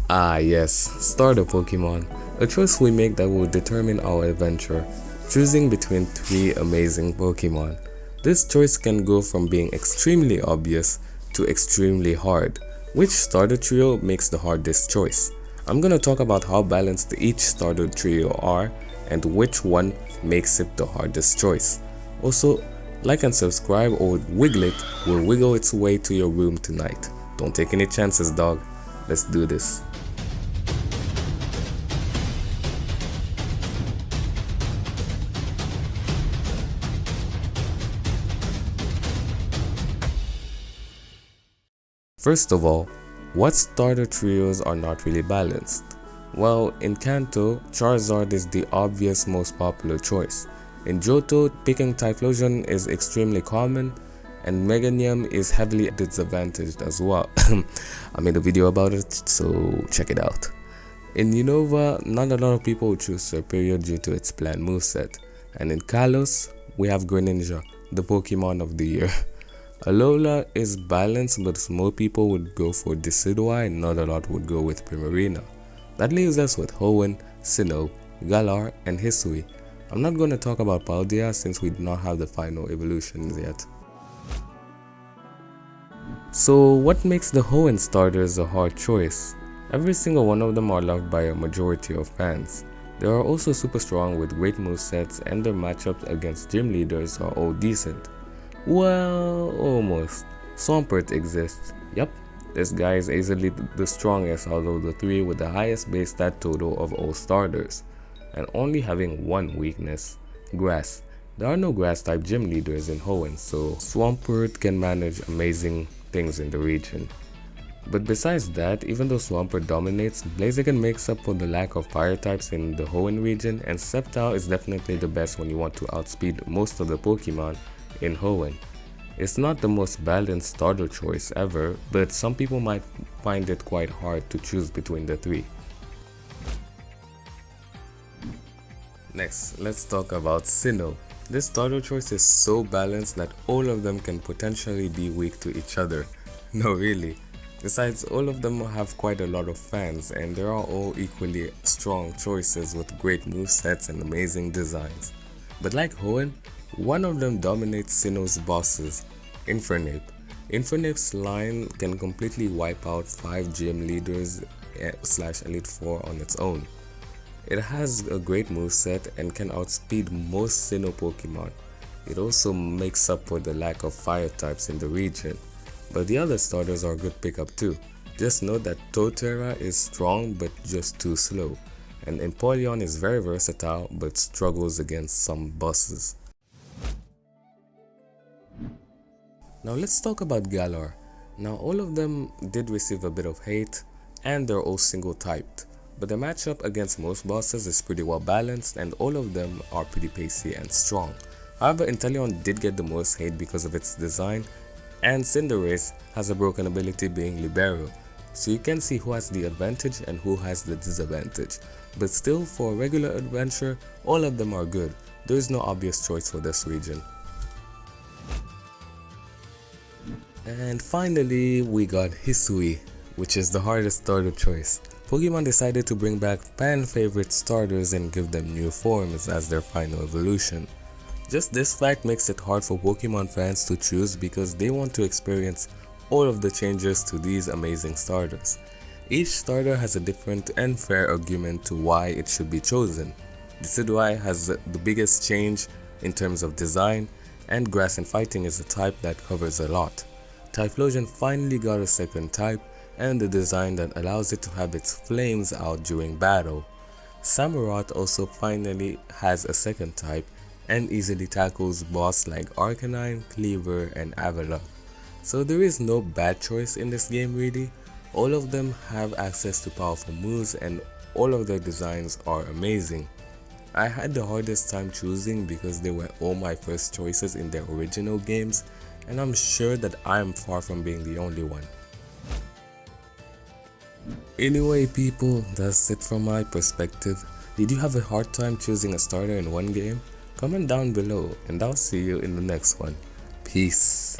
Ah yes, starter Pokemon. A choice we make that will determine our adventure, choosing between three amazing Pokemon. This choice can go from being extremely obvious to extremely hard. Which starter trio makes the hardest choice? I'm gonna talk about how balanced each starter trio are and which one makes it the hardest choice. Also, like and subscribe or Wiglet will wiggle its way to your room tonight. Don't take any chances, dog. Let's do this. First of all, what starter trios are not really balanced? Well, in Kanto, Charizard is the obvious most popular choice. In Johto, picking Typhlosion is extremely common, and Meganium is heavily disadvantaged as well. I made a video about it, so check it out. In Unova, not a lot of people choose Serperior due to its bland moveset, and in Kalos, we have Greninja, the Pokemon of the year. Alola is balanced, but more people would go for Decidueye and not a lot would go with Primarina. That leaves us with Hoenn, Sinnoh, Galore, and Hisui. I'm not going to talk about Paldea since we do not have the final evolutions yet. So what makes the Hoenn starters a hard choice? Every single one of them are loved by a majority of fans. They are also super strong with great movesets, and their matchups against gym leaders are all decent. Well, almost. Swampert exists. Yup, this guy is easily the strongest out of the three with the highest base stat total of all starters, and only having one weakness, grass. There are no grass type gym leaders in Hoenn, so Swampert can manage amazing things in the region. But besides that, even though Swampert dominates, Blaziken makes up for the lack of fire types in the Hoenn region, and Sceptile is definitely the best when you want to outspeed most of the Pokemon in Hoenn. It's not the most balanced starter choice ever, but some people might find it quite hard to choose between the three. Next, let's talk about Sinnoh. This starter choice is so balanced that all of them can potentially be weak to each other. No, really. Besides, all of them have quite a lot of fans, and they are all equally strong choices with great movesets and amazing designs. But like Hoenn, one of them dominates Sinnoh's bosses, Infernape. Infernape's line can completely wipe out 5 gym leaders / Elite Four on its own. It has a great moveset and can outspeed most Sinnoh Pokemon. It also makes up for the lack of fire types in the region. But the other starters are a good pickup too. Just note that Torterra is strong but just too slow, and Empoleon is very versatile but struggles against some bosses. Now let's talk about Galore. Now all of them did receive a bit of hate, and they're all single typed, but the matchup against most bosses is pretty well balanced and all of them are pretty pacey and strong. However, Inteleon did get the most hate because of its design, and Cinderace has a broken ability being Libero, so you can see who has the advantage and who has the disadvantage. But still, for a regular adventure, all of them are good. There is no obvious choice for this region. And finally, we got Hisui, which is the hardest starter choice. Pokemon decided to bring back fan favorite starters and give them new forms as their final evolution. Just this fact makes it hard for Pokemon fans to choose because they want to experience all of the changes to these amazing starters. Each starter has a different and fair argument to why it should be chosen. Decidueye has the biggest change in terms of design, and Grass and Fighting is a type that covers a lot. Typhlosion finally got a second type and the design that allows it to have its flames out during battle. Samurott also finally has a second type and easily tackles boss like Arcanine, Cleaver, and Avila. So there is no bad choice in this game really. All of them have access to powerful moves and all of their designs are amazing. I had the hardest time choosing because they were all my first choices in their original games, and I'm sure that I am far from being the only one. Anyway people, that's it from my perspective. Did you have a hard time choosing a starter in one game? Comment down below and I'll see you in the next one. Peace.